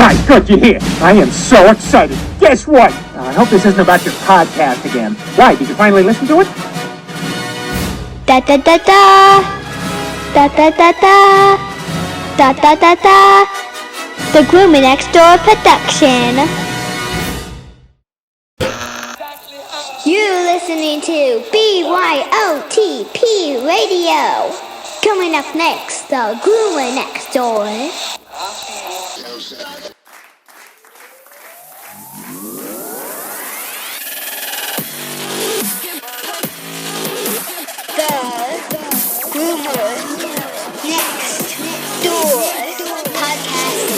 My, good, you're here. I am so excited. Guess what? I hope this isn't about your podcast again. Why, did you finally listen to it? Da da da da. Da da da da. Da da da da. The Groomer Next Door production. You're listening to BYOTP Radio. Coming up next, the Groomer Next Door. The Groomer Next Door podcast.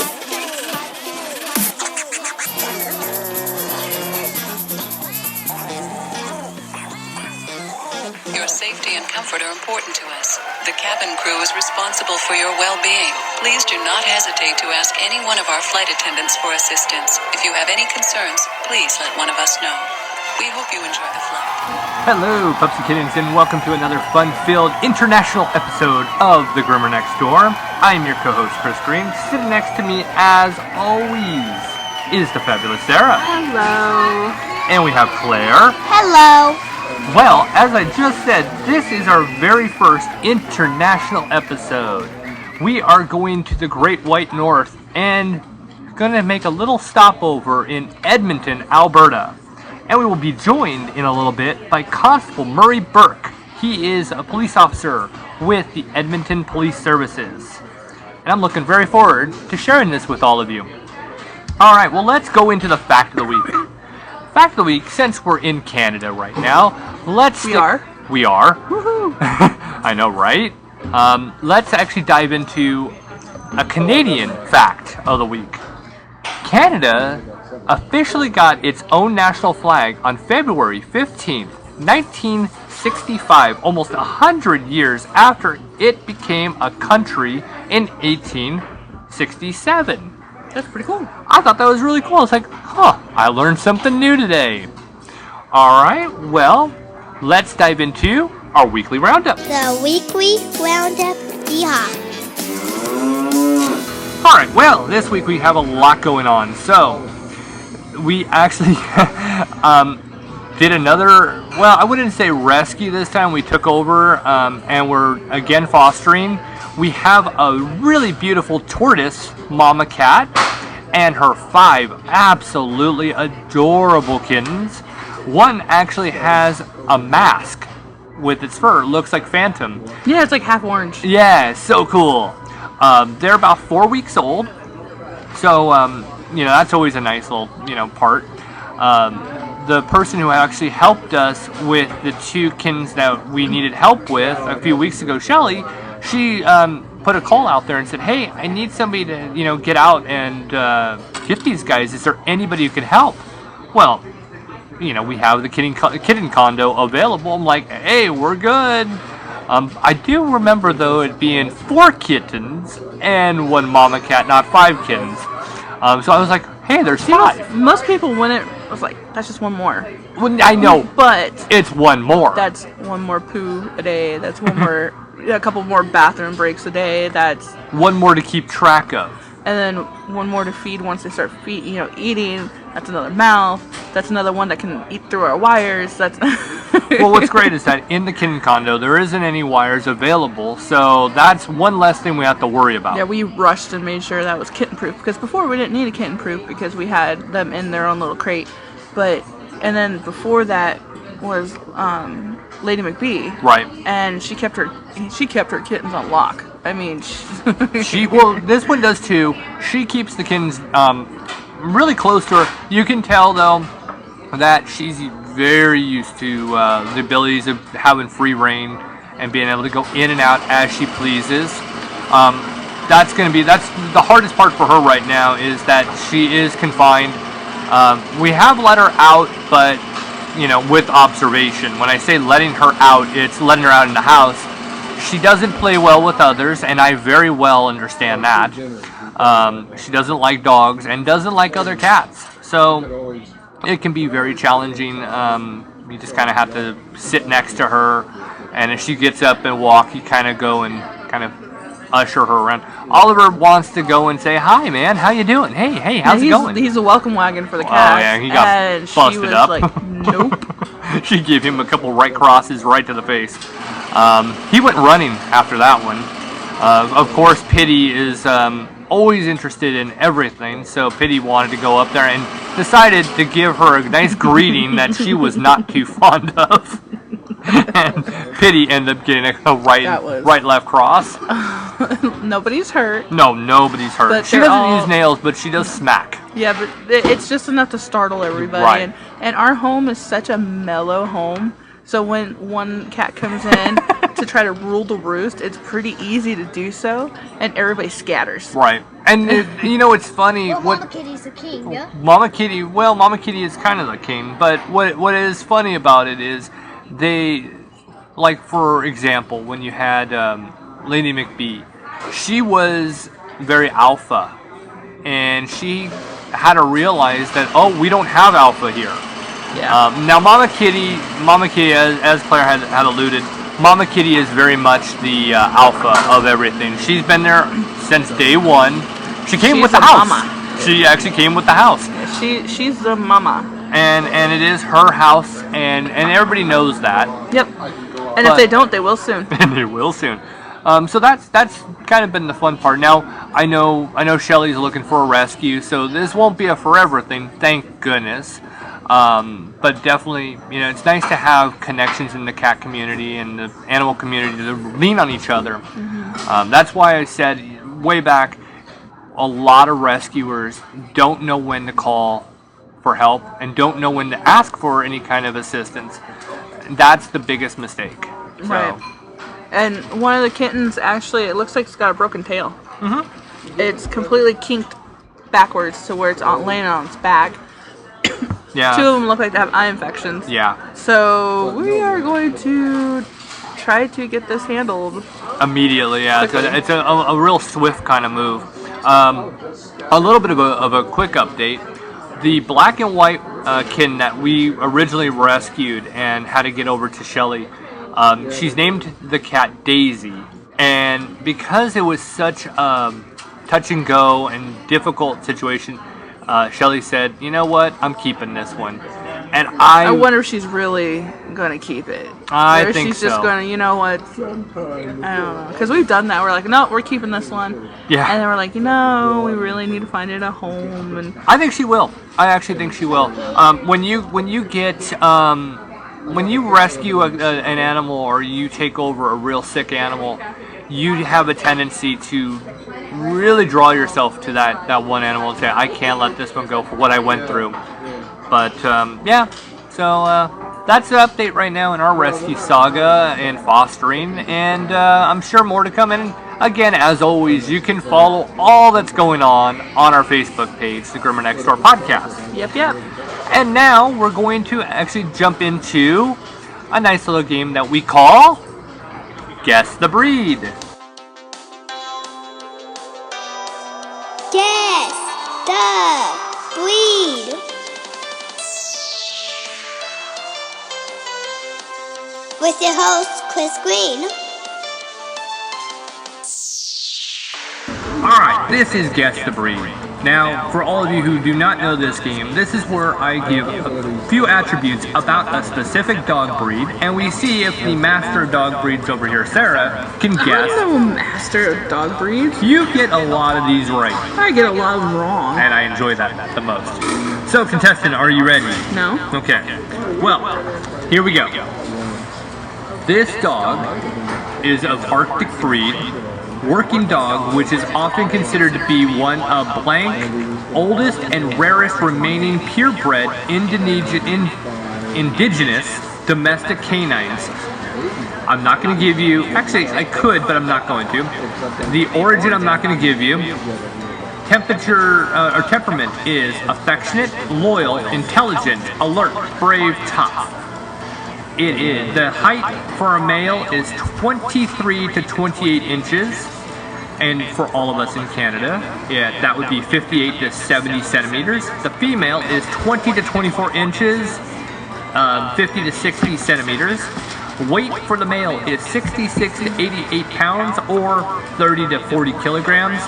Your safety and comfort are important to us. The cabin crew is responsible for your well-being. Please do not hesitate to ask any one of our flight attendants for assistance. If you have any concerns, please let one of us know. We hope you enjoy the flight. Hello, Pups and Kittens, and welcome to another fun-filled international episode of The Groomer Next Door. I'm your co-host, Chris Green. Sitting next to me, as always, is the fabulous Sarah. Hello. And we have Claire. Hello. Well, as I just said, this is our very first international episode. We are going to the Great White North and going to make a little stopover in Edmonton, Alberta. And we will be joined in a little bit by Constable Murray Burke. He is a police officer with the Edmonton Police Services. And I'm looking very forward to sharing this with all of you. Alright, well, let's go into the fact of the week. Fact of the week, since we're in Canada right now, We are? Woohoo! I know, right? Let's actually dive into a Canadian fact of the week. Canada officially got its own national flag on February 15th, 1965, almost 100 years after it became a country in 1867. That's pretty cool. I thought that was really cool. It's like, I learned something new today. Alright, well, let's dive into our weekly roundup. The weekly roundup. Yeehaw. Alright, well, this week we have a lot going on. So, we actually did another, well, I wouldn't say rescue this time. We took over and we're again fostering. We have a really beautiful tortoise mama cat and her 5 absolutely adorable kittens. One actually has a mask with its fur. It looks like Phantom. Yeah, it's like half orange. Yeah, so cool. They're about 4 weeks old. So, that's always a nice little, part. The person who actually helped us with the 2 kittens that we needed help with a few weeks ago, Shelly, she put a call out there and said, hey, I need somebody to, get out and get these guys. Is there anybody who can help? Well, we have the kitten condo available. I'm like, hey, we're good. I do remember, though, it being 4 kittens and 1 mama cat, not 5 kittens. So I was like, hey, there's 5. Most people wouldn't. I was like, that's just one more. Well, I know, but it's 1 more. That's 1 more poo a day. That's 1 more, a couple more bathroom breaks a day. That's 1 more to keep track of. And then 1 more to feed once they start eating. That's another mouth. That's another one that can eat through our wires. That's Well, what's great is that in the kitten condo, there isn't any wires available, so that's one less thing we have to worry about. Yeah, we rushed and made sure that was kitten-proof, because before we didn't need a kitten-proof because we had them in their own little crate. And then before that was Lady McBee. Right. And she kept her kittens on lock. I mean, this one does too. She keeps the kittens really close to her. You can tell, though, that she's very used to the abilities of having free reign and being able to go in and out as she pleases. That's the hardest part for her right now, is that she is confined. We have let her out, but with observation. When I say letting her out, it's letting her out in the house. She doesn't play well with others, and I very well understand that. She doesn't like dogs and doesn't like other cats. So it can be very challenging. You just kind of have to sit next to her, and if she gets up and walk, you kind of go and kind of usher her around. Oliver wants to go and say, "Hi, man. How you doing? Hey, how's it going?" He's a welcome wagon for the cat. Oh, yeah, he got and busted she was up. like, nope. She gave him a couple right crosses right to the face. He went running after that one. Of course, Pity is always interested in everything, so Pity wanted to go up there and decided to give her a nice greeting that she was not too fond of. And Pity ended up getting a right-left cross. Nobody's hurt. No, nobody's hurt. But She doesn't use nails, but she does smack. Yeah, but it's just enough to startle everybody. Right. And our home is such a mellow home, so when one cat comes in to try to rule the roost, it's pretty easy to do so, and everybody scatters. Right. And it's funny. Well, Mama Kitty's the king, yeah? Mama Kitty is kind of the king, but what is funny about it is they, like, for example, when you had Lady McBee, she was very alpha, and she had to realize that, oh, we don't have alpha here. Yeah. Now, Mama Kitty, as Claire had alluded, Mama Kitty is very much the alpha of everything. She's been there since day one. She's with the house. Mama. She actually came with the house. She's the mama. And it is her house, and everybody knows that. Yep. And if they don't, they will soon. And they will soon. So that's kind of been the fun part. Now I know Shelly's looking for a rescue, so this won't be a forever thing, thank goodness. But definitely, it's nice to have connections in the cat community and the animal community to lean on each other. Mm-hmm. That's why I said way back, a lot of rescuers don't know when to call for help and don't know when to ask for any kind of assistance. That's the biggest mistake. So. Right. And one of the kittens, actually, it looks like it's got a broken tail. Mm-hmm. It's completely kinked backwards to where it's laying on its back. Yeah. 2 of them look like they have eye infections. Yeah. So we are going to try to get this handled immediately. Yeah. It's a real swift kind of move. A little bit of a quick update. The black and white kitten that we originally rescued and had to get over to Shelly, she's named the cat Daisy. And because it was such a touch and go and difficult situation, Shelly said, "You know what? I'm keeping this one." And I wonder if she's really going to keep it. I think she's just going to, you know what? I don't know. Because we've done that. We're like, no, we're keeping this one. Yeah. And then we're like, we really need to find it a home. And I think she will. I actually think she will. When you rescue an animal or you take over a real sick animal, you have a tendency to really draw yourself to that one animal and say, I can't let this one go for what I went through. But so that's the update right now in our rescue saga and fostering, and I'm sure more to come. And again, as always, you can follow all that's going on our Facebook page, the Groomer Next Door Podcast. Yep. And now we're going to actually jump into a nice little game that we call Guess the Breed. Guess the breed. With your host, Chris Green. Alright, this is Guess the Breed. Now, for all of you who do not know this game, this is where I give a few attributes about a specific dog breed, and we see if the master of dog breeds over here, Sarah, can guess. I'm no master of dog breeds. You get a lot of these right. I get a lot of them wrong. And I enjoy that the most. So, contestant, are you ready? No. Okay. Well, here we go. This dog is of Arctic breed, working dog, which is often considered to be one of blank, oldest and rarest remaining purebred indigenous domestic canines. I'm not going to give you, actually I could, but I'm not going to. The origin I'm not going to give you. Temperature or temperament is affectionate, loyal, intelligent, alert, brave, tough. It is, the height for a male is 23 to 28 inches, and for all of us in Canada, that would be 58 to 70 centimeters. The female is 20 to 24 inches, 50 to 60 centimeters. Weight for the male is 66 to 88 pounds or 30 to 40 kilograms.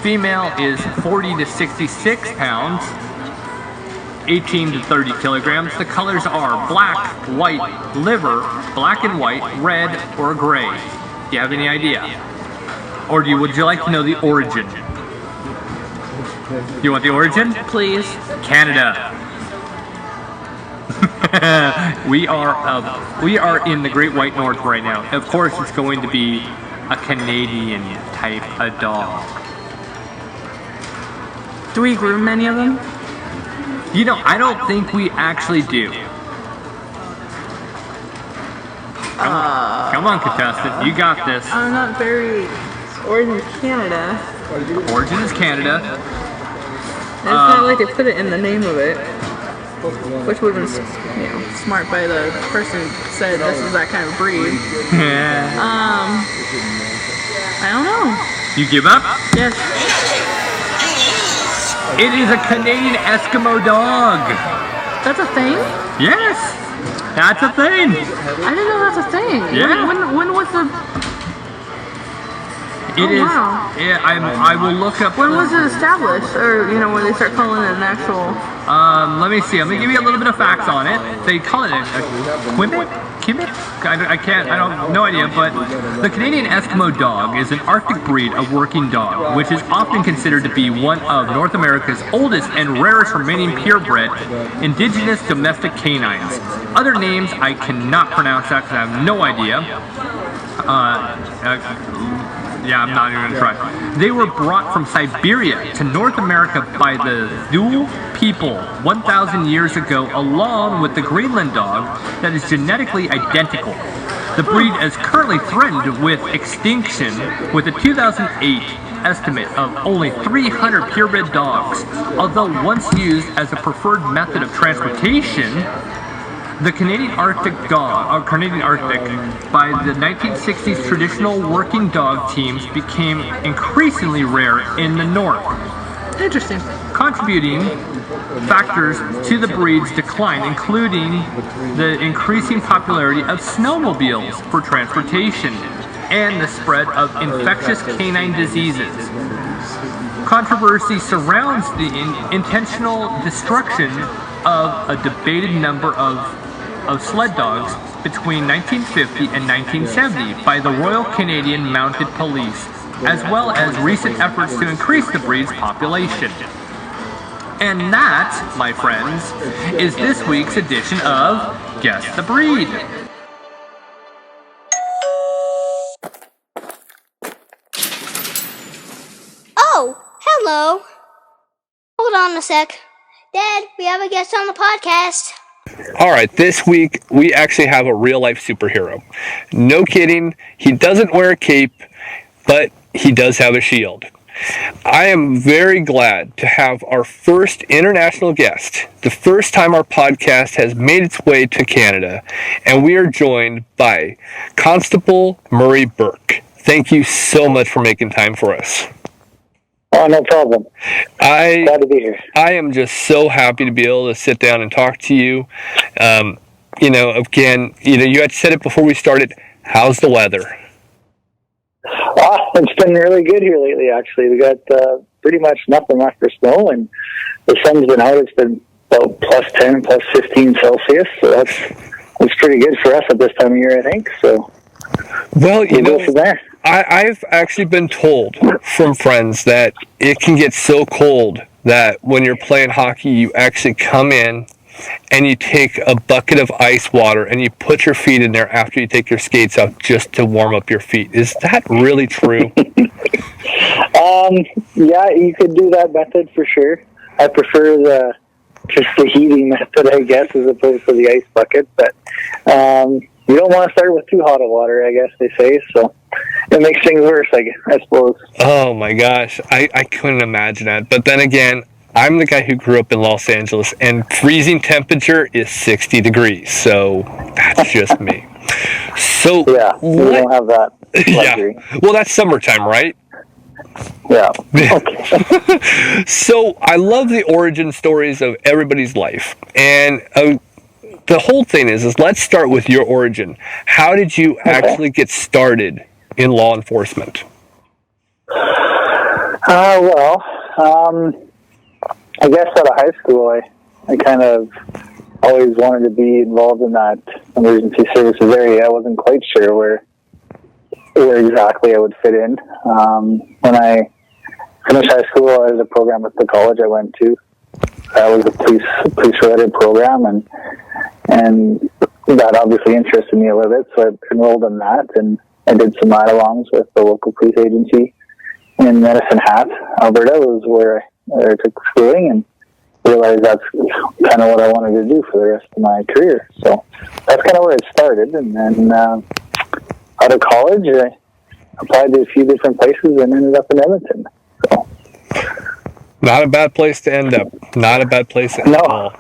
Female is 40 to 66 pounds, 18 to 30 kilograms. The colors are black, white, liver, black and white, red, or gray. Do you have any idea? Or would you like to know the origin? You want the origin? Please. Canada. We are in the Great White North right now. Of course, it's going to be a Canadian type of dog. Do we groom many of them? You know, I don't think we actually do. Come on, contestant, you got this. I'm not very. Origin Canada. Origin is Canada. It's not like they put it in the name of it, which would have been, smart by the person who said this is that kind of breed. I don't know. You give up? Yes. It is a Canadian Eskimo dog. That's a thing? Yes, that's a thing. I didn't know that's a thing. Yeah. When was the? It is. Wow. Yeah, I will look up. When was it established, or when they start calling it an actual? Let me see. I'm gonna give you a little bit of facts on it. They call it a quibbit. I can't. I don't. No idea. But the Canadian Eskimo dog is an Arctic breed of working dog, which is often considered to be one of North America's oldest and rarest remaining purebred indigenous domestic canines. Other names I cannot pronounce that because I have no idea. Yeah, I'm not even gonna try. They were brought from Siberia to North America by the Thule people 1,000 years ago, along with the Greenland dog that is genetically identical. The breed is currently threatened with extinction, with a 2008 estimate of only 300 purebred dogs. Although once used as a preferred method of transportation, the Canadian Arctic by the 1960s traditional working dog teams became increasingly rare in the north. Interesting. Contributing factors to the breed's decline, including the increasing popularity of snowmobiles for transportation and the spread of infectious canine diseases. Controversy surrounds the intentional destruction of a debated number of sled dogs between 1950 and 1970 by the Royal Canadian Mounted Police, as well as recent efforts to increase the breed's population. And that, my friends, is this week's edition of Guess the Breed. Oh, hello. Hold on a sec. Dad, we have a guest on the podcast. Alright, this week we actually have a real life superhero. No kidding, he doesn't wear a cape, but he does have a shield. I am very glad to have our first international guest, the first time our podcast has made its way to Canada, and we are joined by Constable Murray Burke. Thank you so much for making time for us. Oh, no problem. Glad to be here. I am just so happy to be able to sit down and talk to you. Again, you had said it before we started. How's the weather? It's been really good here lately, actually. We got pretty much nothing after snow, and the sun's been out. It's been about plus 10, plus 15 Celsius, so that's pretty good for us at this time of year, I think. So, well, we'll go from there. I've actually been told from friends that it can get so cold that when you're playing hockey, you actually come in and you take a bucket of ice water and you put your feet in there after you take your skates off just to warm up your feet. Is that really true? Yeah, you could do that method for sure. I prefer the heating method, I guess, as opposed to the ice bucket. But you don't want to start with too hot of water, I guess they say. So it makes things worse, I suppose. Oh my gosh, I couldn't imagine that. But then again, I'm the guy who grew up in Los Angeles, and freezing temperature is 60 degrees. So that's just me. So yeah, we don't have that luxury. Yeah. Well, that's summertime, right? Yeah. Okay. So I love the origin stories of everybody's life, and the whole thing is let's start with your origin. How did you actually get started in law enforcement? I guess out of high school, I kind of always wanted to be involved in that emergency services area. I wasn't quite sure where exactly I would fit in. When I finished high school, I was a program at the college I went to. That was a police-related program, and that obviously interested me a little bit, so I enrolled in that, and I did some ride-alongs with the local police agency in Medicine Hat, Alberta, was where I took schooling, and realized that's kind of what I wanted to do for the rest of my career. So that's kind of where it started, and then out of college, I applied to a few different places and ended up in Edmonton. So. Not a bad place to end up. Not a bad place at all.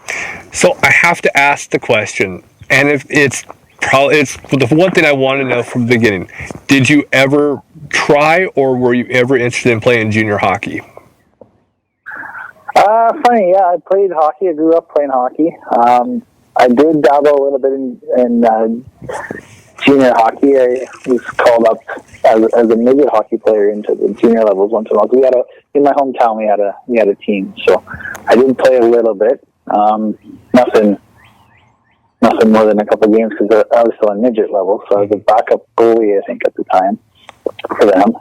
So I have to ask the question, and if it's the one thing I want to know from the beginning. Did you ever try, or were you ever interested in playing junior hockey? Funny, yeah. I played hockey. I grew up playing hockey. I did dabble a little bit in junior hockey. I was called up as a midget hockey player into the junior levels once in a while. In my hometown, we had a team, so I did play a little bit. Nothing more than a couple games because I was still on midget level, so I was a backup goalie, I think, at the time for them.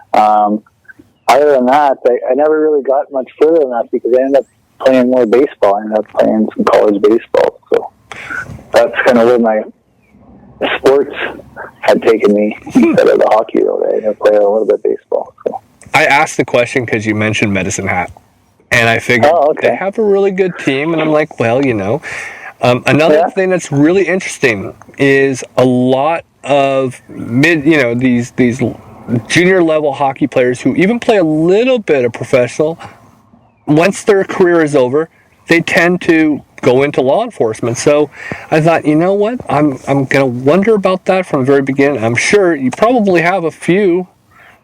Other than that, I never really got much further than that because I ended up playing more baseball. I ended up playing some college baseball, so that's kind of where my sports had taken me instead of the hockey, though. I ended up playing a little bit of baseball. So. I asked the question because you mentioned Medicine Hat, and I figured they have a really good team, and I'm like, well, you know. Another thing that's really interesting is a lot of these junior level hockey players who even play a little bit of professional, once their career is over, they tend to go into law enforcement. So I thought, you know what, I'm going to wonder about that from the very beginning. I'm sure you probably have a few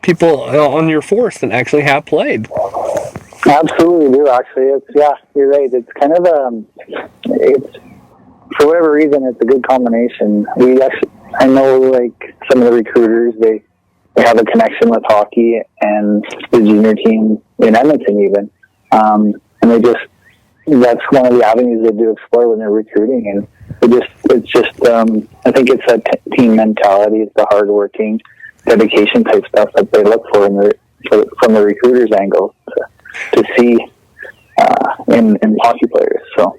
people on your force that actually have played. Absolutely do, actually. You're right. It's kind of for whatever reason, it's a good combination. I know, like, some of the recruiters, they have a connection with hockey and the junior team in Edmonton even. And that's one of the avenues they do explore when they're recruiting. And I think it's that team mentality, it's the hardworking, dedication type stuff that they look for from the recruiter's angle to see in hockey players. So,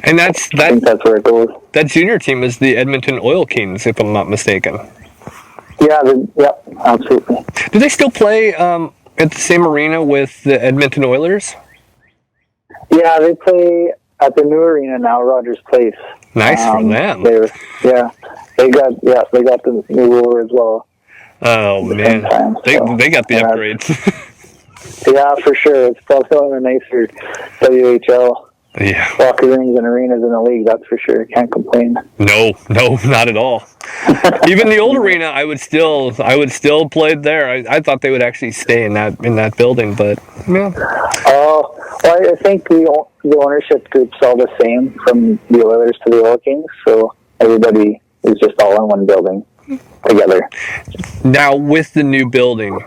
and I think that's where it goes. That junior team is the Edmonton Oil Kings, if I'm not mistaken. Yeah, absolutely. Do they still play at the same arena with the Edmonton Oilers? Yeah, they play at the new arena now, Rogers Place. Nice for them. They got the new roller as well. Oh man, they got the upgrades. Yeah, for sure. It's probably one of the nicer WHL locker rooms and arenas in the league. That's for sure. Can't complain. No, not at all. Even the old arena, I would still play there. I thought they would actually stay in that building, but yeah. Oh, well, I think the ownership group's all the same, from the Oilers to the Oil Kings, so everybody is just all in one building together. Now, with the new building,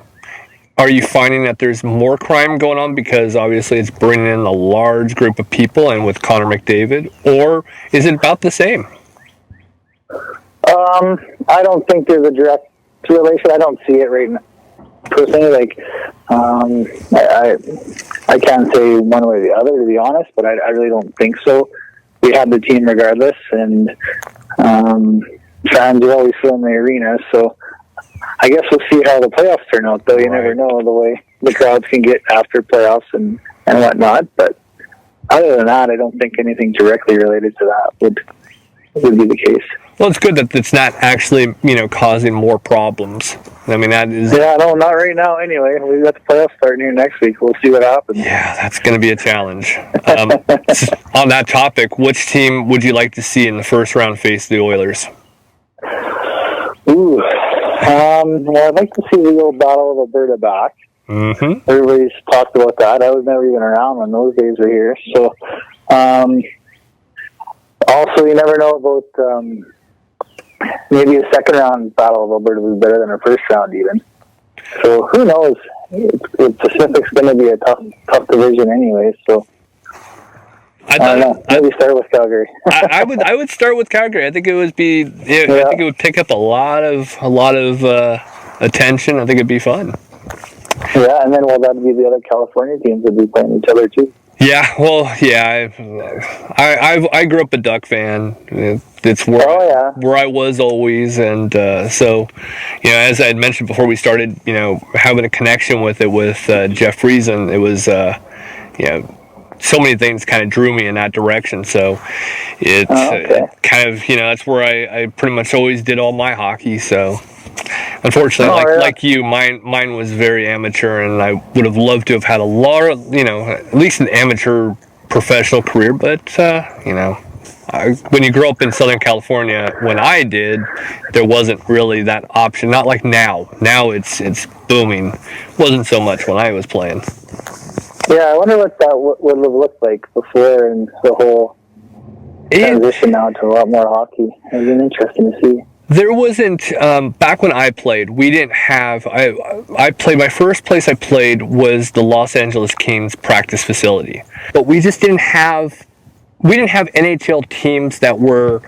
are you finding that there's more crime going on because obviously it's bringing in a large group of people and with Connor McDavid, or is it about the same? I don't think there's a direct relation. I don't see it right now. Personally, like, I can't say one way or the other, to be honest, but I really don't think so. We have the team regardless, and fans are always filling the arena, so I guess we'll see how the playoffs turn out, though. You never know the way the crowds can get after playoffs and whatnot, but other than that, I don't think anything directly related to that would be the case. Well, it's good that it's not actually, causing more problems. I mean, that is... Yeah, no, not right now anyway. We've got the playoffs starting here next week. We'll see what happens. Yeah, that's going to be a challenge. On that topic, which team would you like to see in the first round face the Oilers? Ooh. Well, I'd like to see the old Battle of Alberta back. Mm-hmm. Everybody's talked about that. I was never even around when those days were here. So, Also, you never know about maybe a second round battle of Alberta was better than a first round even. So who knows? Pacific's going to be a tough division anyway. So I don't know. Maybe start with Calgary. I would start with Calgary. I think I think it would pick up a lot of attention. I think it'd be fun. Yeah, and then that'd be the other California teams would be playing each other too. Yeah, well, yeah. I grew up a Duck fan. It's where I was always, and so, as I had mentioned before we started, having a connection with it with Jeff Friesen, it was, so many things kind of drew me in that direction. So it's kind of, that's where I pretty much always did all my hockey. So unfortunately, like you, mine was very amateur, and I would have loved to have had a lot of, at least an amateur professional career. But, when you grow up in Southern California, when I did, there wasn't really that option. Not like now. Now it's booming. Wasn't so much when I was playing. Yeah, I wonder what that would have looked like before, and the whole transition now to a lot more hockey. It's been interesting to see. There wasn't, back when I played, we didn't have, I played, my first place I played was the Los Angeles Kings practice facility. But we just didn't have NHL teams that were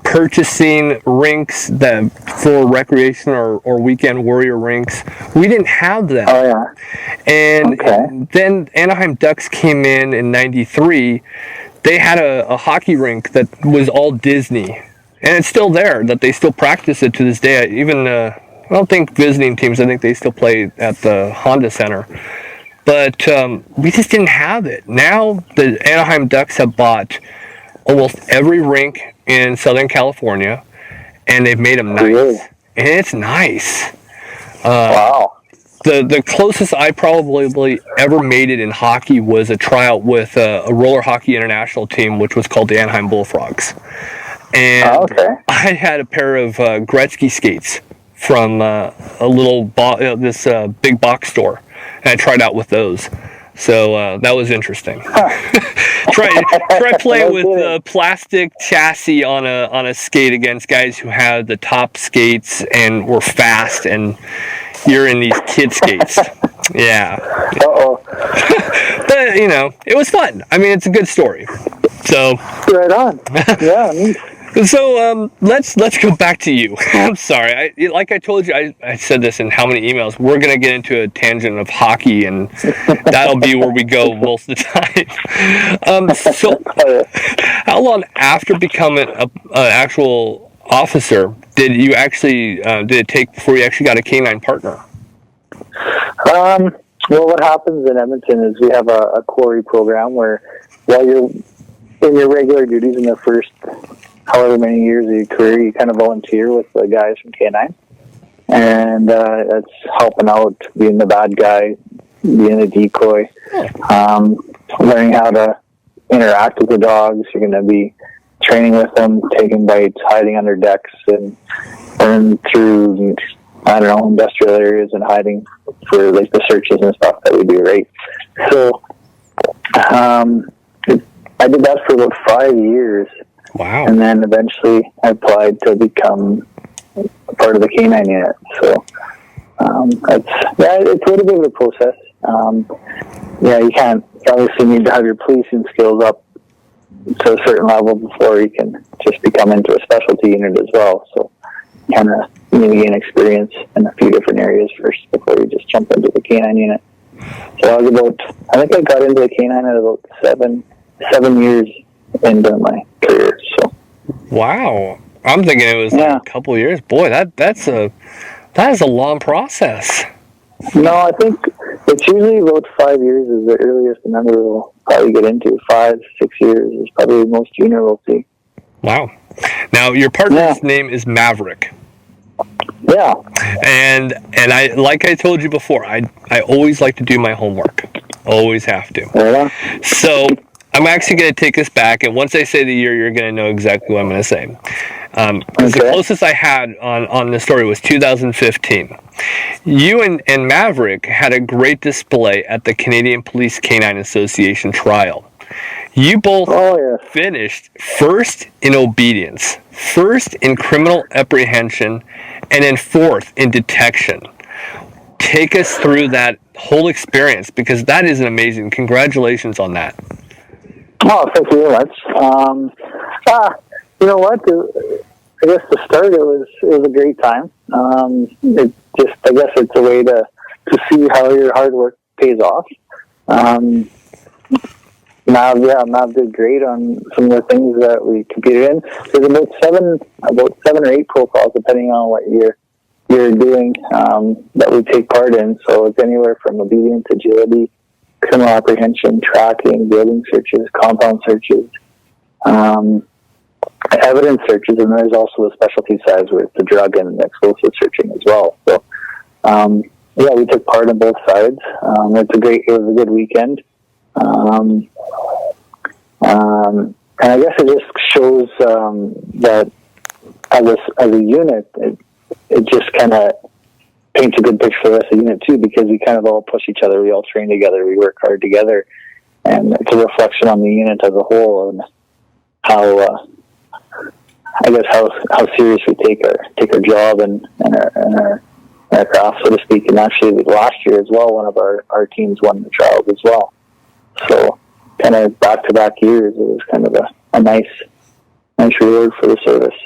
purchasing rinks for recreation or weekend warrior rinks. We didn't have that. Oh, yeah. And then Anaheim Ducks came in 93. They had a hockey rink that was all Disney. And it's still there, that they still practice it to this day. Even, I don't think visiting teams, I think they still play at the Honda Center. But we just didn't have it. Now the Anaheim Ducks have bought almost every rink in Southern California, and they've made them nice. Really? And it's nice. Wow. The closest I probably ever made it in hockey was a tryout with a roller hockey international team, which was called the Anaheim Bullfrogs. And I had a pair of Gretzky skates from a little this big box store, and I tried out with those. So that was interesting. Try playing with a plastic chassis on a skate against guys who had the top skates and were fast, and you're in these kid skates. Yeah. Uh-oh. But it was fun. I mean, it's a good story. So right on. Yeah. Neat. So let's go back to you. I'm sorry. Like I told you, I said this in how many emails. We're gonna get into a tangent of hockey, and that'll be where we go most of the time. So, how long after becoming an actual officer did it take before you actually got a canine partner? Well, what happens in Edmonton is we have a quarry program where while you're in your regular duties in the first however many years of your career, you kind of volunteer with the guys from Canine. And that's helping out, being the bad guy, being a decoy, learning how to interact with the dogs. You're going to be training with them, taking bites, hiding under decks, and through, industrial areas and hiding for like the searches and stuff that we do, right? So I did that for about 5 years. Wow. And then eventually I applied to become part of the Canine Unit. So it's a little bit of a process. You obviously need to have your policing skills up to a certain level before you can just become into a specialty unit as well. So kind of need to gain experience in a few different areas first before you just jump into the Canine Unit. So I think I got into the Canine at about 7 years into my career. So wow, I'm thinking it was a couple years. Boy, that is a long process. No, I think it's usually about 5 years is the earliest a member will probably get into. 5-6 years is probably the most junior will see. Wow. Now your partner's name is Maverick. Yeah. And I, like I told you before, I always like to do my homework. Always have to. Yeah. So I'm actually going to take this back, and once I say the year, you're going to know exactly what I'm going to say. The closest I had on the story was 2015. You and Maverick had a great display at the Canadian Police Canine Association trial. You both finished first in obedience, first in criminal apprehension, and then fourth in detection. Take us through that whole experience, because that is an amazing. Congratulations on that. Oh, thank you very much. You know what? I guess to start, it was a great time. I guess it's a way to see how your hard work pays off. Nav did great on some of the things that we competed in. There's about seven or eight profiles, depending on what you're doing, that we take part in. So it's anywhere from obedience, agility, criminal apprehension, tracking, building searches, compound searches, evidence searches, and there's also the specialty sides where it's the drug and explosive searching as well. So, we took part in both sides. It was a good weekend. And I guess it just shows that as a unit, it just kind of paints a good picture for the rest of the unit too, because we kind of all push each other, we all train together, we work hard together, and it's a reflection on the unit as a whole and how serious we take our job and our craft, so to speak. And actually last year as well, one of our teams won the trials as well. So kind of back-to-back years, it was kind of a nice reward for the service.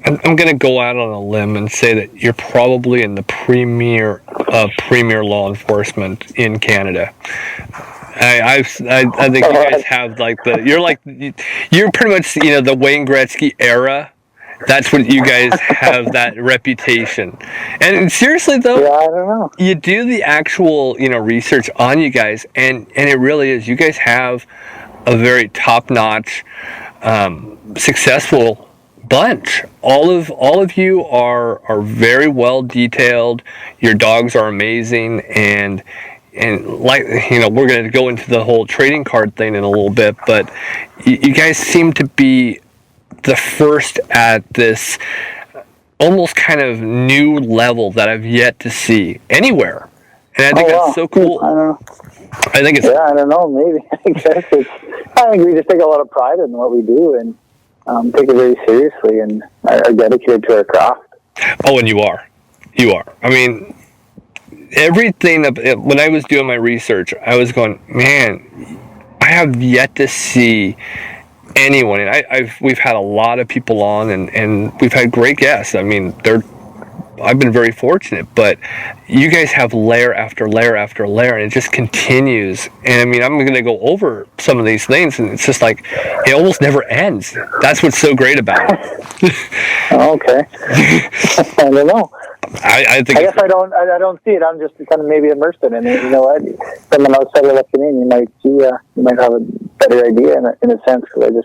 I'm going to go out on a limb and say that you're probably in the premier law enforcement in Canada. I think you guys have you're pretty much, the Wayne Gretzky era. That's what you guys have, that reputation. And seriously though, I don't know. You do the actual, research on you guys, and it really is. You guys have a very top-notch, successful bunch. All of you are very well detailed. Your dogs are amazing, and we're going to go into the whole trading card thing in a little bit, but you guys seem to be the first at this almost kind of new level that I've yet to see anywhere. And I think that's so cool. I don't know. I think it's... Yeah, I don't know, maybe. I think we just take a lot of pride in what we do and take it very seriously and are dedicated to our craft. Oh, and you are. You are. I mean, everything... When I was doing my research, I was going, man, I have yet to see anyone, and we've had a lot of people on, and we've had great guests. I mean, I've been very fortunate, but you guys have layer after layer after layer, and it just continues. And I mean, I'm going to go over some of these things, and it's just like it almost never ends. That's what's so great about it. Okay. I don't know. I guess I don't see it. I'm just kind of maybe immersed in it. And you know what? Someone outsider looking in, you might have a better idea in a sense, because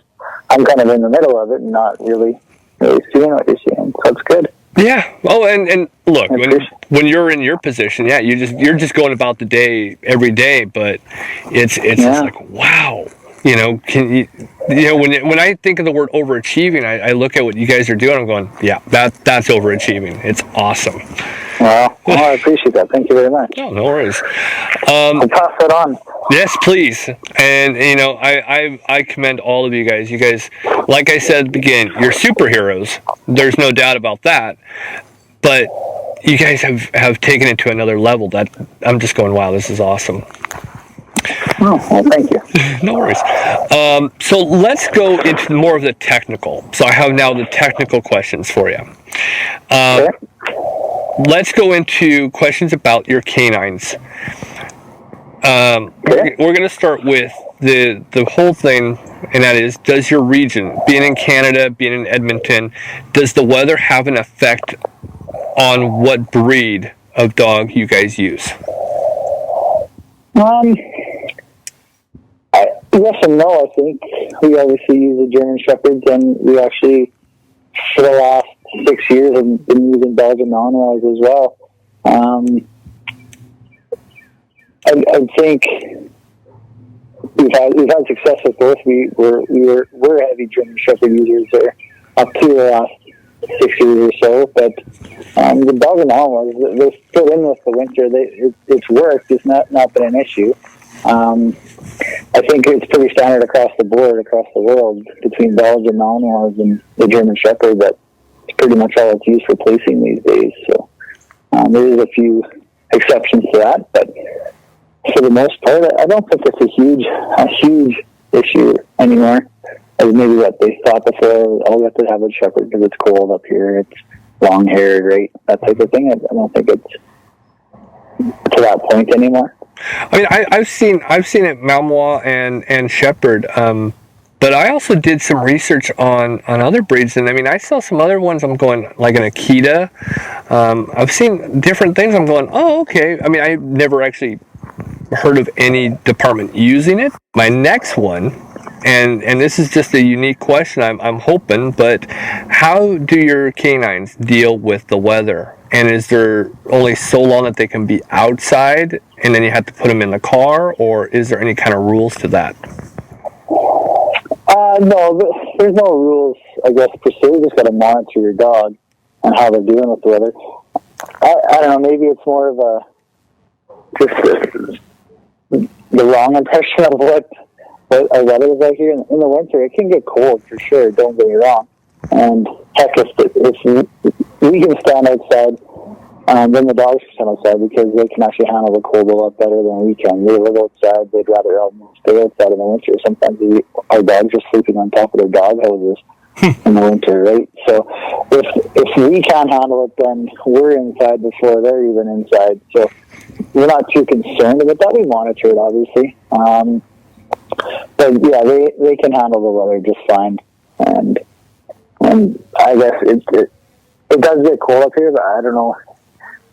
I'm kind of in the middle of it and not really seeing what you're seeing. So it's good. Yeah. Oh, and look, when you're in your position, you're just going about the day every day, but it's just like, wow. When I think of the word overachieving, I look at what you guys are doing. I'm going, yeah, that's overachieving. It's awesome. Well, I appreciate that. Thank you very much. No worries. I'll pass it on. Yes, please. And I commend all of you guys. You guys, like I said at the beginning, you're superheroes. There's no doubt about that. But you guys have taken it to another level that I'm just going, wow, this is awesome. Oh, well, thank you. No worries. So let's go into more of the technical. So I have now the technical questions for you. Okay. Let's go into questions about your canines. Okay. We're going to start with the whole thing, and that is, does your region, being in Canada, being in Edmonton, does the weather have an effect on what breed of dog you guys use? Yes and no, I think. We obviously use the German Shepherds, and we actually, for the last 6 years, have been using Belgian Malinois as well. I think we've had success with both. We're heavy German Shepherd users there up to the last 6 years or so, but the Belgian Malinois, they're still in with the winter. It's worked. It's not been an issue. I think it's pretty standard across the board, across the world, between Belgian Malinois and the German Shepherd, that it's pretty much all it's used for placing these days. So there is a few exceptions to that, but for the most part, I don't think it's a huge issue anymore. As maybe what they thought before, oh, we have to have a Shepherd because it's cold up here, it's long-haired, right? That type of thing. I don't think it's to that point anymore. I mean, I've seen it Malinois and Shepherd, but I also did some research on other breeds, and I mean, I saw some other ones. I'm going like an Akita. I've seen different things. I'm going, oh, okay. I mean, I've never actually heard of any department using it. My next one, and this is just a unique question, I'm hoping, but how do your canines deal with the weather? And is there only so long that they can be outside and then you have to put them in the car, or is there any kind of rules to that? No, there's no rules, I guess, per se. You just got to monitor your dog and how they're doing with the weather. I don't know, maybe it's more of the wrong impression of what our weather is like here. In the winter, it can get cold for sure, don't get me wrong. And heck, if we can stand outside, then the dogs can stand outside because they can actually handle the cold a lot better than we can. They live outside, they'd rather stay outside in the winter. Sometimes our dogs are sleeping on top of their dog houses in the winter, right? So if we can't handle it, then we're inside before they're even inside. So we're not too concerned about that. We monitor it, obviously. But yeah, they can handle the weather just fine. And I guess it does get cold up here, but I don't know.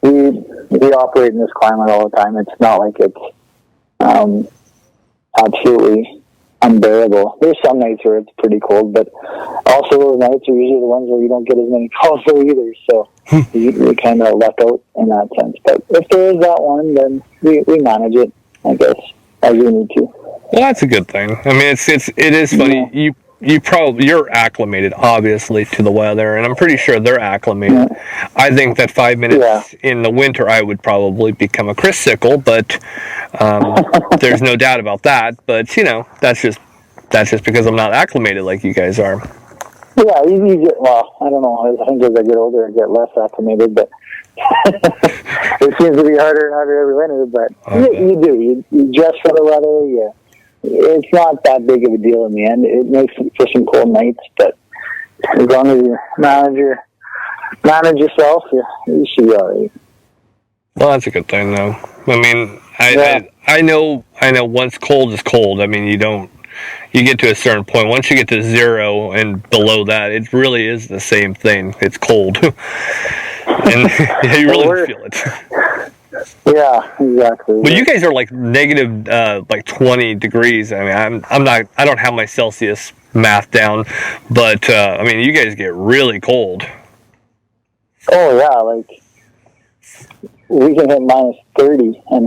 We operate in this climate all the time. It's not like it's absolutely unbearable. There's some nights where it's pretty cold, but also those nights are usually the ones where you don't get as many calls for either. So we kind of left out in that sense. But if there is that one, then we manage it, I guess, as we need to. Well, that's a good thing. I mean, it is funny. Yeah. You're acclimated, obviously, to the weather, and I'm pretty sure they're acclimated. Yeah. I think that 5 minutes in the winter, I would probably become a Chris Sickle, but there's no doubt about that. But that's just because I'm not acclimated like you guys are. Yeah, you get, well, I don't know. I think as I get older, I get less acclimated, but it seems to be harder and harder every winter. But you do. You dress for the weather. Yeah. It's not that big of a deal in the end. It makes for some cold nights, but as long as you manage yourself, you should be all right. Well, that's a good thing, though. I mean, I know once cold is cold. I mean, you get to a certain point. Once you get to 0 and below that, it really is the same thing. It's cold. And you really feel it. Yeah, exactly. But you guys are like negative, like 20 degrees. I mean, I don't have my Celsius math down, but I mean, you guys get really cold. Oh yeah, like we can hit minus 30, and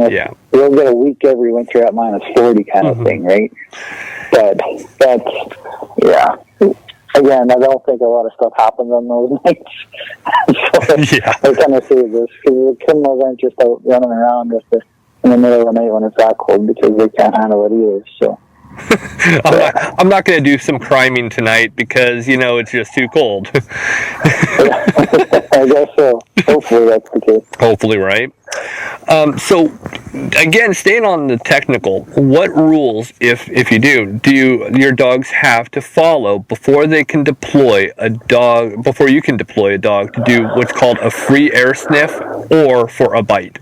we'll get a week every winter at minus 40 kind of thing, right? But that's Again, I don't think a lot of stuff happens on those nights. So I kind of say this because the criminals aren't just out running around in the middle of the night when it's that cold because they can't handle it either. So I'm not going to do some criming tonight because it's just too cold. I guess so. Hopefully that's the case. Hopefully, right? So, again, staying on the technical, what rules, if you do your dogs have to follow before they can deploy a dog, before you can deploy a dog to do what's called a free air sniff or for a bite?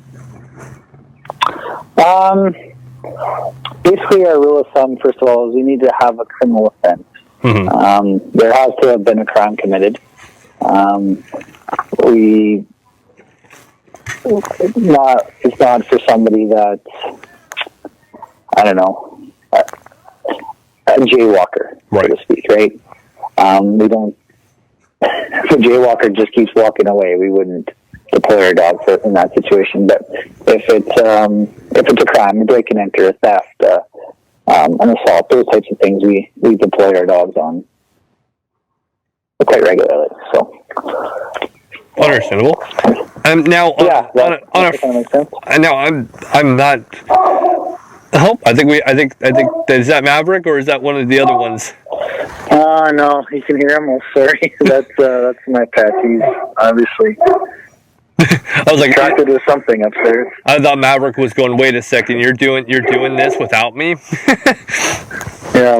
Basically, our rule of thumb, first of all, is you need to have a criminal offense. There has to have been a crime committed. It's not for somebody that's, I don't know, a jaywalker, so to speak, right? We don't, if a jaywalker just keeps walking away, we wouldn't deploy our dog in that situation. But if it's a crime, a break and enter, a theft, an assault, those types of things, we deploy our dogs on quite regularly. So understandable. Now, I'm not. Help I think is that Maverick or is that one of the other ones? No, you can hear him. Oh, sorry. That's my pet. He's obviously I was like, attracted to something upstairs. I thought Maverick was going, wait a second, you're doing this without me? Yeah.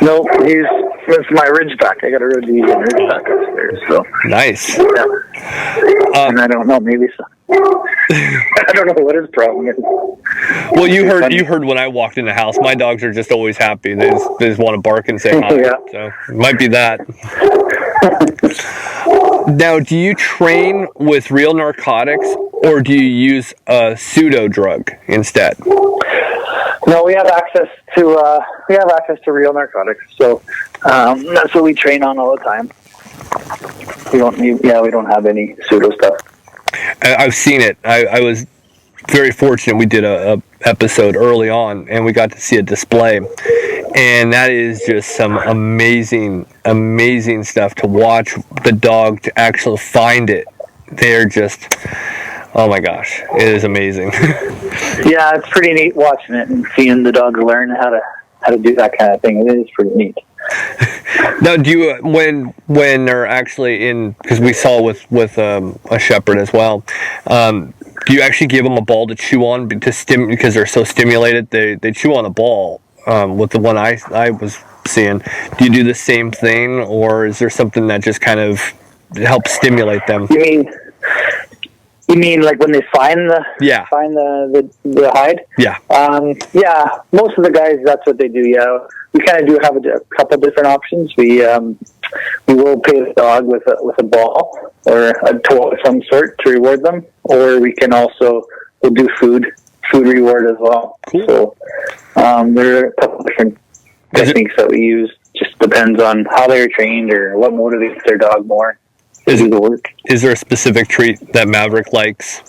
Nope, it's my Ridgeback. I got a Rhodesian Ridgeback upstairs, so. Nice. Yeah. And I don't know, maybe so. I don't know what his problem is. Well, you heard when I walked in the house, my dogs are just always happy. They just want to bark and say hi. Yeah. So it might be that. Now, do you train with real narcotics or do you use a pseudo drug instead? No, we have access to real narcotics, so that's what we train on all the time. We don't have any pseudo stuff. I've seen it. I was very fortunate. We did a episode early on, and we got to see a display, and that is just some amazing stuff to watch. The dog to actually find it. They're just, oh my gosh, it is amazing. Yeah, it's pretty neat watching it and seeing the dogs learn how to do that kind of thing. It is pretty neat. Now, do you when they're actually in? Because we saw with a shepherd as well. Do you actually give them a ball to chew on because they're so stimulated? They chew on a ball. With the one I was seeing, do you do the same thing, or is there something that just kind of helps stimulate them? You mean like when they find the hide? Yeah. Yeah. Most of the guys, that's what they do. Yeah. We kind of do have a couple different options. We will pay the dog with a ball or a toy of some sort to reward them, or we'll do food reward as well. Cool. So there are a couple different techniques that we use. Just depends on how they're trained or what motivates their dog more to do the work. Is there a specific treat that Maverick likes?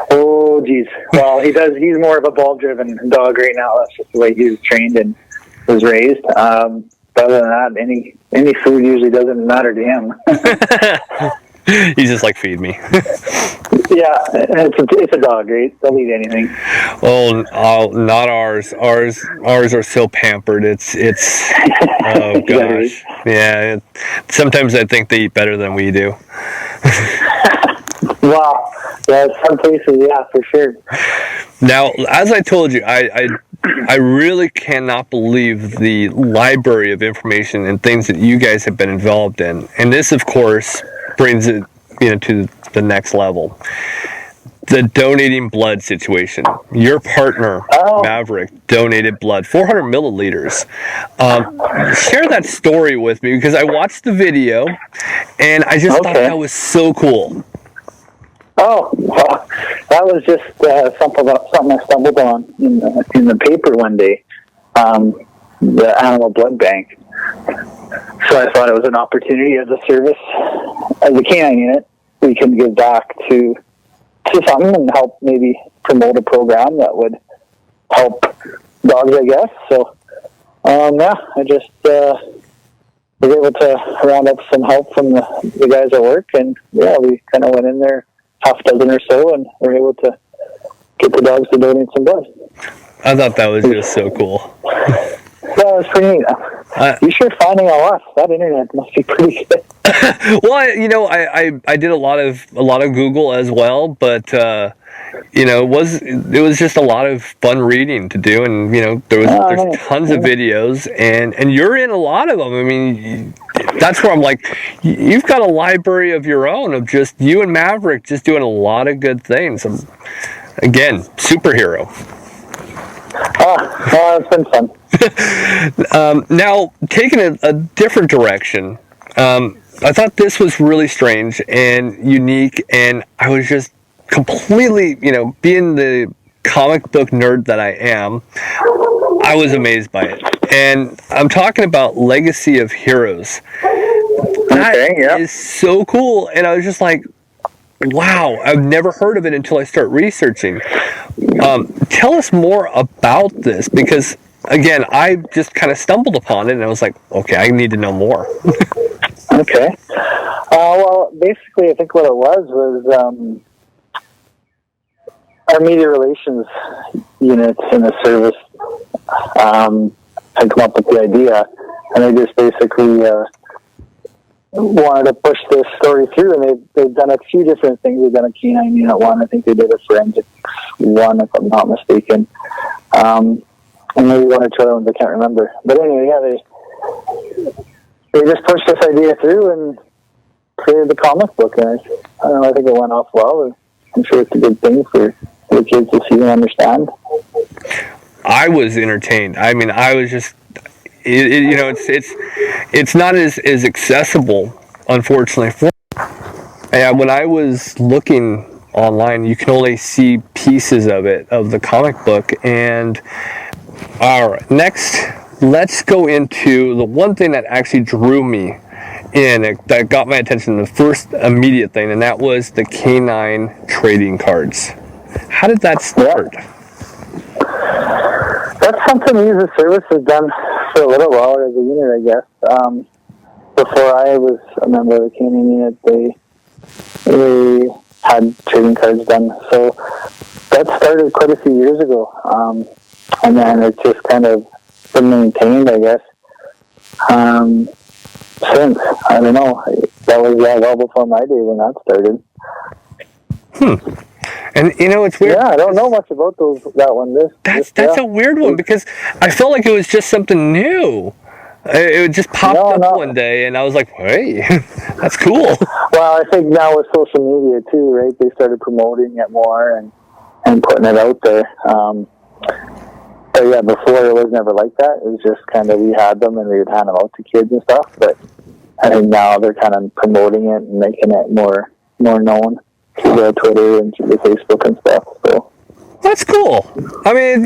Oh, geez. Well, he does. He's more of a ball-driven dog right now. That's just the way he was trained and was raised. But other than that, any food usually doesn't matter to him. He's just like, feed me. Yeah, it's a dog, right? They'll eat anything. Oh, not ours. Ours are so pampered. It's oh gosh. Yeah. Sometimes I think they eat better than we do. Wow. Yeah, some places, yeah, for sure. Now, as I told you, I really cannot believe the library of information and things that you guys have been involved in. And this, of course, brings it, to the next level. The donating blood situation. Your partner, Maverick, donated blood, 400 milliliters. Share that story with me, because I watched the video, and I just thought that was so cool. Oh, well, that was just something I stumbled on in the paper one day, the animal blood bank. So I thought it was an opportunity as a service, as a Canine Unit, we can give back to something and help maybe promote a program that would help dogs, I guess. So, I just was able to round up some help from the guys at work, and we kind of went in there, half dozen or so, and were able to get the dogs to donate some blood. I thought that was just so cool. Yeah, it was pretty neat. You sure finding all us? That internet must be pretty good. Well, I did a lot of Google as well, but it was just a lot of fun reading to do, and there's tons of videos, and you're in a lot of them. I mean, that's where I'm like, you've got a library of your own of just you and Maverick just doing a lot of good things. Again, superhero. It's been fun. Now, taking a different direction, I thought this was really strange and unique, and I was just completely, being the comic book nerd that I am, I was amazed by it. And I'm talking about Legacy of Heroes. That is so cool, and I was just like, wow, I've never heard of it until I start researching. Tell us more about this, because again, I just kind of stumbled upon it, and I was like, okay, I need to know more. Okay. Well, basically, I think what it was our media relations unit in the service had come up with the idea, and they just basically wanted to push this story through, and they've done a few different things. They've done a Canine Unit one. I think they did a forensics one, if I'm not mistaken. And maybe one or two other ones, I can't remember. But anyway, yeah, they just pushed this idea through and created the comic book. And I don't know, I think it went off well. And I'm sure it's a good thing for the kids to see and understand. I was entertained. I mean, I was just, it's not as accessible, unfortunately. And when I was looking online, you can only see pieces of it, of the comic book. And all right, next, let's go into the one thing that actually drew me in, that got my attention, the first immediate thing, and that was the canine trading cards. How did that start? Yeah. That's something we as a service has done for a little while as a unit, I guess. Before I was a member of the Canine Unit, they had trading cards done. So that started quite a few years ago. And then it's just kind of been maintained, I guess, since. I don't know. That was well before my day when that started. And it's weird. Yeah, I don't know much about that one. That's a weird one, because I felt like it was just something new. It just popped up one day, and I was like, hey, that's cool. Well, I think now with social media too, right? They started promoting it more and putting it out there. But yeah, before it was never like that. It was just kind of, we had them and we would hand them out to kids and stuff. But I think now they're kind of promoting it and making it more known through the Twitter and through the Facebook and stuff. So that's cool. I mean,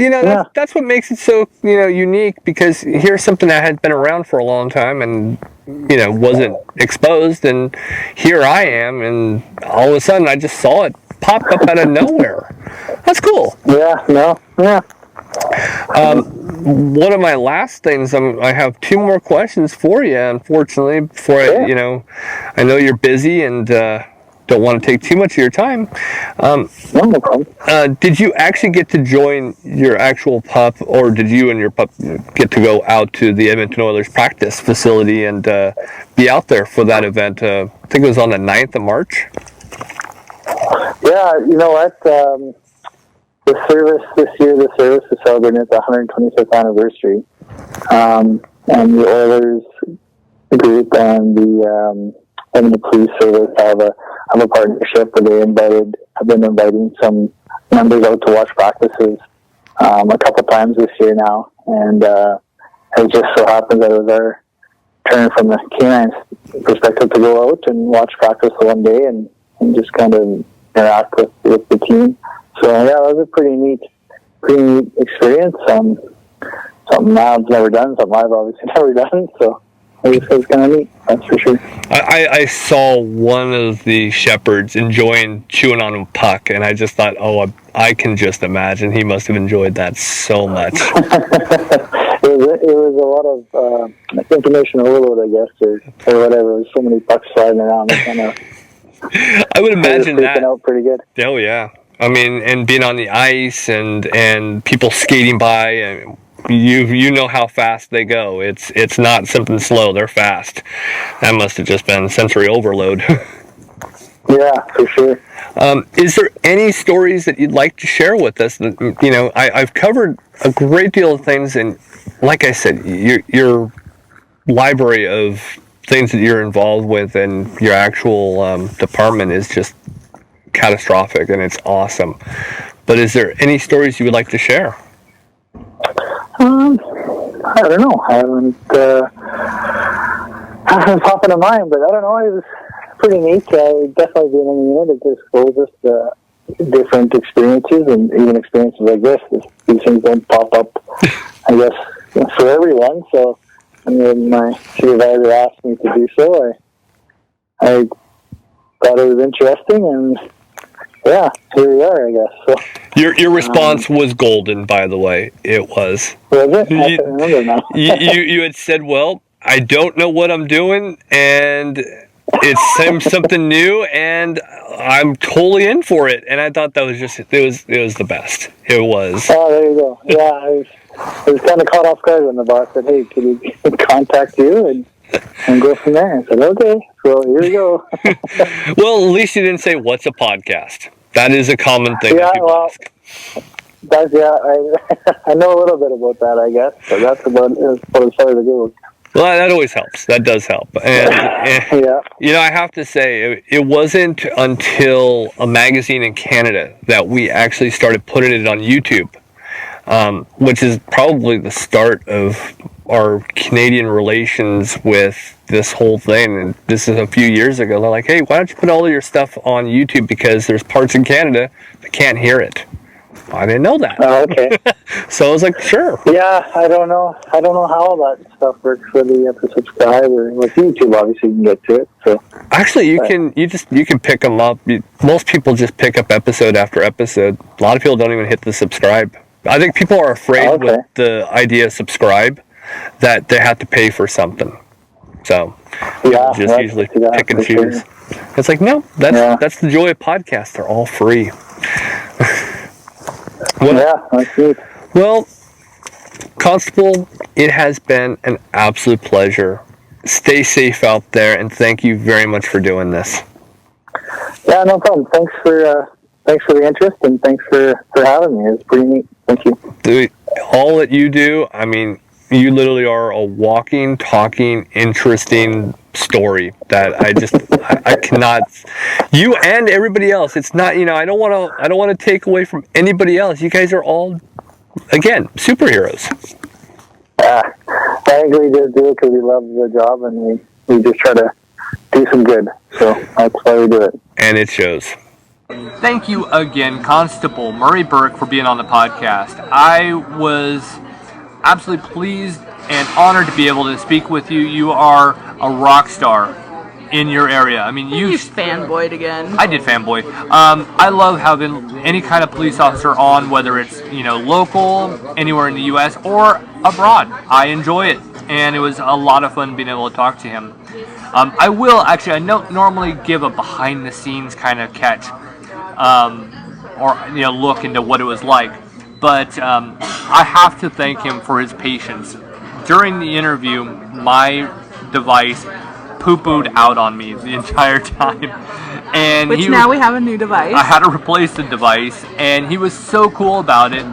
that's what makes it so unique, because here's something that had been around for a long time and wasn't exposed, and here I am, and all of a sudden I just saw it pop up out of nowhere. That's cool. Yeah. One of my last things, I have two more questions for you, unfortunately, before I know you're busy and don't want to take too much of your time. No problem. Did you actually get to join your actual pup, or did you and your pup get to go out to the Edmonton Oilers practice facility and be out there for that event? I think it was on the 9th of March. Yeah, you know what? The service this year, the service is celebrating its 125th anniversary. And the Oilers group and the Edmonton Police Service have a partnership where have been inviting some members out to watch practices a couple times this year now. And it just so happens that it was our turn from the canine perspective to go out and watch practice the one day and just kind of interact with the team. So yeah, it was a pretty neat experience. Something I've never done, something I've obviously never done. So it was kind of neat, that's for sure. I saw one of the shepherds enjoying chewing on a puck, and I just thought, I can just imagine he must have enjoyed that so much. It was a lot of information overload, I guess, or whatever. There was so many pucks sliding around. I would imagine that. Out pretty good. Oh yeah, I mean, and being on the ice and people skating by, and you know how fast they go. It's not something slow. They're fast. That must have just been sensory overload. Yeah, for sure. Is there any stories that you'd like to share with us? I've covered a great deal of things, and like I said, your library of things that you're involved with and your actual department is just catastrophic, and it's awesome. But is there any stories you would like to share? I don't know. I haven't popped into mind, but I don't know. It was pretty neat. Definitely being in the unit, it exposes us to different experiences, and even experiences like this. These things don't pop up, I guess, for everyone. So, when my supervisor asked me to do so, I thought it was interesting, and yeah, here we are, I guess. So, your response was golden, by the way. It was. Was it? I can't remember now. you had said, well, I don't know what I'm doing, and It's something new, and I'm totally in for it. And I thought that was it was the best. It was. Oh, there you go. Yeah, I was kind of caught off guard when the boss said, "Hey, can we contact you and go from there?" I said, "Okay, so here we go." Well, at least you didn't say, "What's a podcast?" That is a common thing that people ask. I know a little bit about that, I guess, but that's about as far as I go. Well, that always helps. That does help. And you know, I have to say, it wasn't until a magazine in Canada that we actually started putting it on YouTube, which is probably the start of our Canadian relations with this whole thing. And this is a few years ago. They're like, "Hey, why don't you put all of your stuff on YouTube, because there's parts in Canada that can't hear it." I didn't know that. Oh, okay. So I was like, sure. Yeah, I don't know how that stuff works, whether you have to subscribe or with YouTube. Obviously, you can get to it. So actually, you can pick them up. Most people just pick up episode after episode. A lot of people don't even hit the subscribe. I think people are afraid with the idea of subscribe that they have to pay for something. So just usually pick and choose. Sure. It's like, no, that's the joy of podcasts. They're all free. That's good. Well, Constable, it has been an absolute pleasure. Stay safe out there, and thank you very much for doing this. Yeah, no problem. Thanks for the interest, and thanks for having me. It's pretty neat. Thank you. Dude, all that you do, I mean, you literally are a walking, talking, interesting story that I cannot. You and everybody else. It's not, I don't want to take away from anybody else. You guys are all, again, superheroes. I think we just do it because we love the job, and we just try to do some good. So that's why we do it. And it shows. Thank you again, Constable Murray Burke, for being on the podcast. I was absolutely pleased and honored to be able to speak with you. You are a rock star in your area. I mean, you fanboyed again. I did fanboy. I love having any kind of police officer on, whether it's local, anywhere in the U.S. or abroad. I enjoy it, and it was a lot of fun being able to talk to him. I don't normally give a behind-the-scenes kind of catch, or look into what it was like. But I have to thank him for his patience. During the interview, my device poo-pooed out on me the entire time. And now we have a new device. I had to replace the device, and he was so cool about it.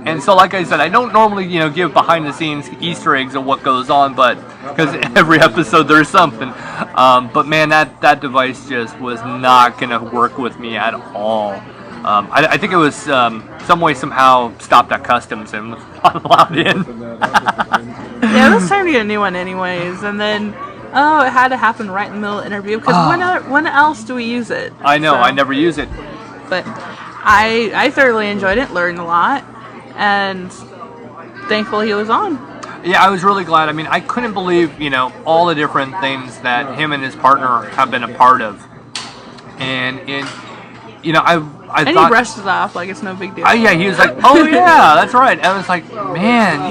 And so, like I said, I don't normally, give behind-the-scenes Easter eggs of what goes on, but because every episode there's something. But man, that device just was not going to work with me at all. I think it was some way, somehow stopped at customs and was not allowed in. Yeah, it was time to get a new one anyways. And then, it had to happen right in the middle of the interview, because when else do we use it? I know, I never use it. But I thoroughly enjoyed it, learned a lot, and thankful he was on. Yeah, I was really glad. I mean, I couldn't believe, all the different things that him and his partner have been a part of. And I thought, he brushed it off like it's no big deal. Yeah, he was like, "Oh yeah, that's right." I was like, "Man,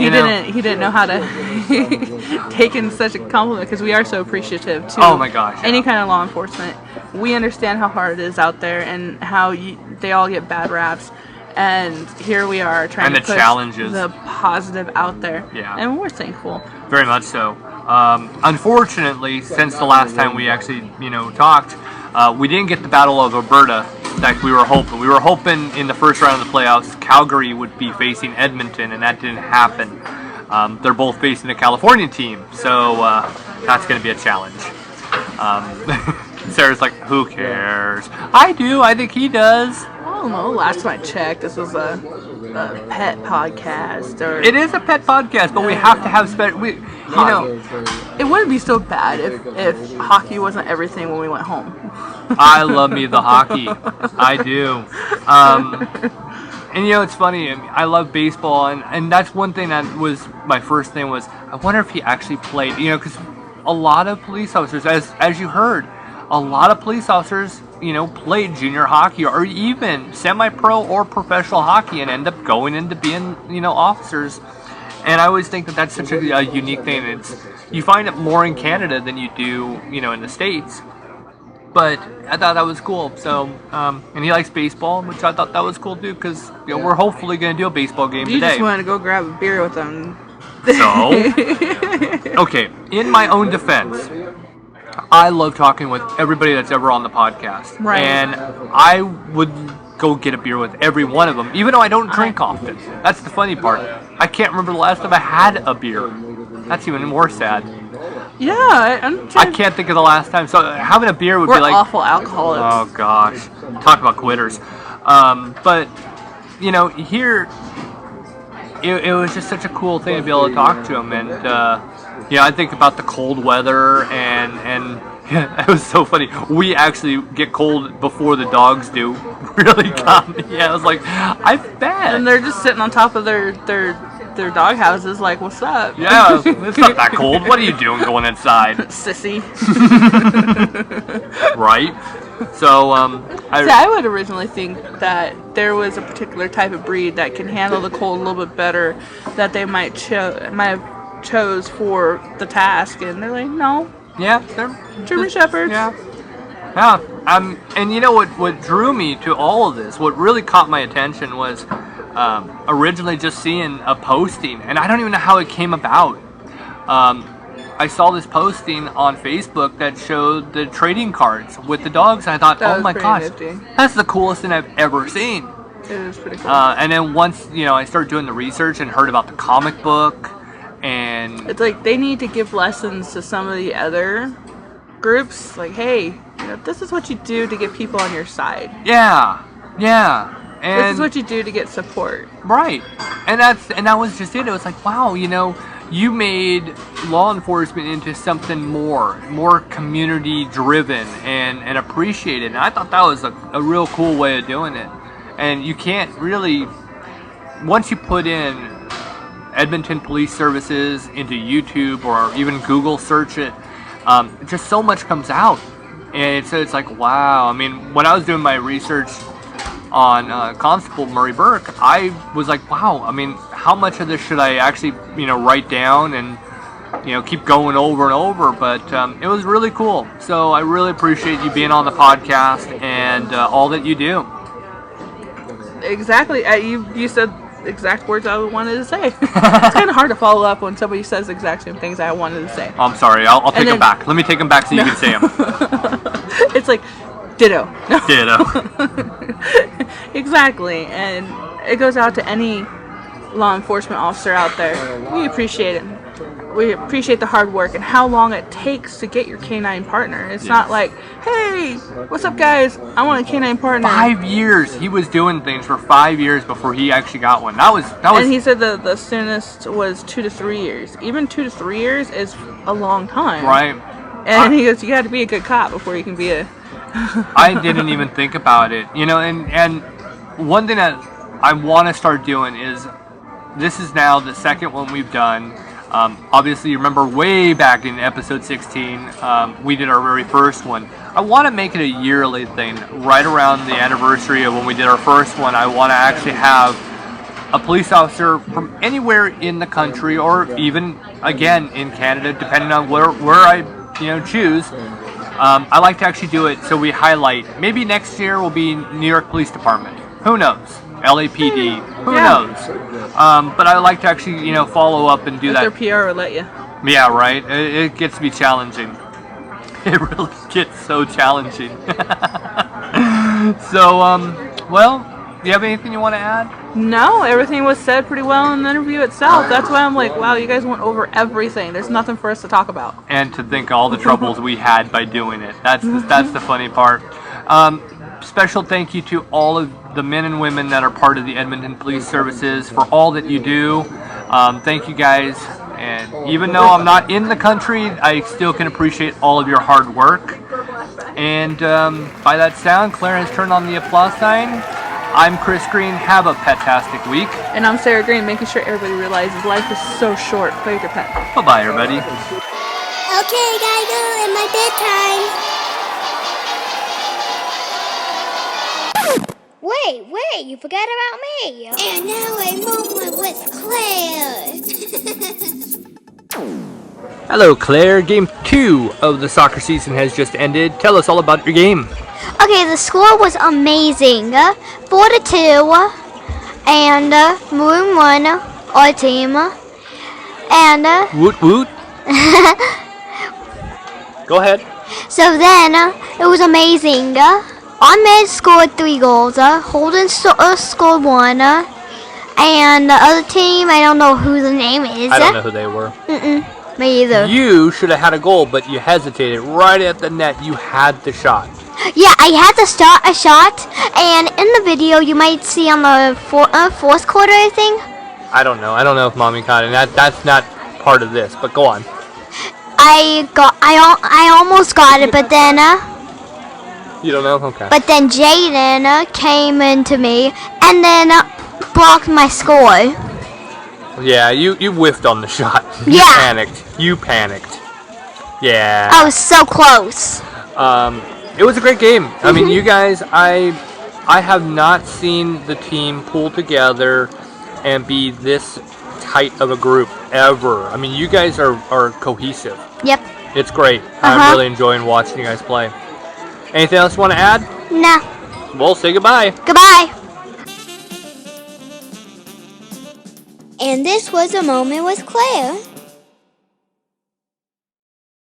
he didn't know how to take in such a compliment, because we are so appreciative to oh my gosh, any kind of law enforcement. We understand how hard it is out there and how they all get bad raps, and here we are trying to push challenges, the positive out there. Yeah, and we're thankful. Very much so. Unfortunately, since the last time we actually talked, we didn't get the Battle of Alberta like we were hoping. We were hoping in the first round of the playoffs, Calgary would be facing Edmonton, and that didn't happen. They're both facing a California team, so that's going to be a challenge. Sarah's like, who cares? I do. I think he does. I don't know. Last time I checked, this was a pet podcast. It is a pet podcast, but we have to have it wouldn't be so bad if hockey wasn't everything when we went home. I love me the hockey. I do. And it's funny. I love baseball, and that's one thing that was my first thing was, I wonder if he actually played. Because a lot of police officers, as you heard, a lot of police officers, played junior hockey or even semi-pro or professional hockey and end up going into being, officers. And I always think that that's such a unique thing. You find it more in Canada than you do, in the States. But I thought that was cool. So, and he likes baseball, which I thought that was cool too, because we're hopefully going to do a baseball game You today. just wanted to go grab a beer with them. So, okay, in my own defense, I love talking with everybody that's ever on the podcast. Right. And I would go get a beer with every one of them, even though I don't drink often. That's the funny part. I can't remember the last time I had a beer. That's even more sad. Yeah, I can't think of the last time. So having a beer would we're be like... awful alcoholics. Oh, gosh. Talk about quitters. But, here... It was just such a cool thing to be able to talk to him, and I think about the cold weather, and it was so funny. We actually get cold before the dogs do. Really got me. Yeah, I was like, I bet. And they're just sitting on top of their dog houses, like, what's up? Yeah, it's not that cold. What are you doing going inside, sissy? Right. So, I would originally think that there was a particular type of breed that can handle the cold a little bit better, that they might have chose for the task, and they're like, no. Yeah, they're German Shepherds. Yeah. And you know what drew me to all of this? What really caught my attention was originally just seeing a posting, and I don't even know how it came about. I saw this posting on Facebook that showed the trading cards with the dogs, and I thought, oh my gosh, nifty. That's the coolest thing I've ever seen. It is pretty cool. And then once, I started doing the research and heard about the comic book, and... It's like they need to give lessons to some of the other groups, like, hey, this is what you do to get people on your side. Yeah. And this is what you do to get support. Right. And that was just it. It was like, wow, you made law enforcement into something more community driven and appreciated. And I thought that was a real cool way of doing it. And you can't really, once you put in Edmonton Police Services into YouTube or even Google search it, just so much comes out. And so it's like, wow. I mean, when I was doing my research on Constable Murray Burke, I was like, wow, I mean, how much of this should I actually, write down and, keep going over and over, but it was really cool. So I really appreciate you being on the podcast and all that you do. Exactly. You said exact words I wanted to say. It's kind of hard to follow up when somebody says the exact same things I wanted to say. Oh, I'm sorry. I'll take them back. Let me take them back so you can say them. It's like, ditto. No. Ditto. Exactly. And it goes out to any law enforcement officer out there. We appreciate it. We appreciate the hard work and how long it takes to get your canine partner. It's not like, hey, what's up, guys? I want a canine partner. 5 years. He was doing things for 5 years before he actually got one. That was. And he said the soonest was 2 to 3 years. Even 2 to 3 years is a long time. Right. And he goes, you got to be a good cop before you can be a... I didn't even think about it. And one thing that I want to start doing is, this is now the second one we've done. Obviously, you remember way back in episode 16, we did our very first one. I want to make it a yearly thing. Right around the anniversary of when we did our first one, I want to actually have a police officer from anywhere in the country, or even, again, in Canada, depending on where I choose. I like to actually do it so we highlight. Maybe next year will be New York Police Department. Who knows? LAPD. Who knows? But I like to actually, follow up and do that. Their PR will let you. Yeah, right. It gets to be challenging. It really gets so challenging. So, well, do you have anything you want to add? No, everything was said pretty well in the interview itself. That's why I'm like, wow, you guys went over everything. There's nothing for us to talk about. And to think all the troubles we had by doing it. That's the funny part. Special thank you to all of the men and women that are part of the Edmonton Police Services for all that you do. Thank you guys. And even though I'm not in the country, I still can appreciate all of your hard work. And by that sound, Claire has turned on the applause sign. I'm Chris Green. Have a pet-tastic week. And I'm Sarah Green, making sure everybody realizes life is so short. Play with your pet. Bye-bye, everybody. Okay, gotta go in my bedtime. Wait, you forgot about me. And now I move with Claire. Hello, Claire. Game 2 of the soccer season has just ended. Tell us all about your game. Okay, the score was amazing. 4-2, and Maroon won our team. And Woot woot. Go ahead. so then it was amazing. Ahmed scored 3 goals. Holden scored 1. And the other team, I don't know who the name is. I don't know who they were. Me either. You should have had a goal, but you hesitated right at the net. You had the shot. Yeah, I had to start a shot, and in the video you might see on the fourth quarter, I think. I don't know. I don't know if Mommy caught it. That's not part of this, but go on. I almost got it, but then You don't know? Okay. but then Jaden came into me and then blocked my score. Yeah, you whiffed on the shot. Yeah. You panicked. Yeah. I was so close. It was a great game. I mean, you guys, I have not seen the team pull together and be this tight of a group ever. I mean, you guys are cohesive. Yep. It's great. I'm really enjoying watching you guys play. Anything else you want to add? No. Well, say goodbye. Goodbye. And this was A Moment with Claire.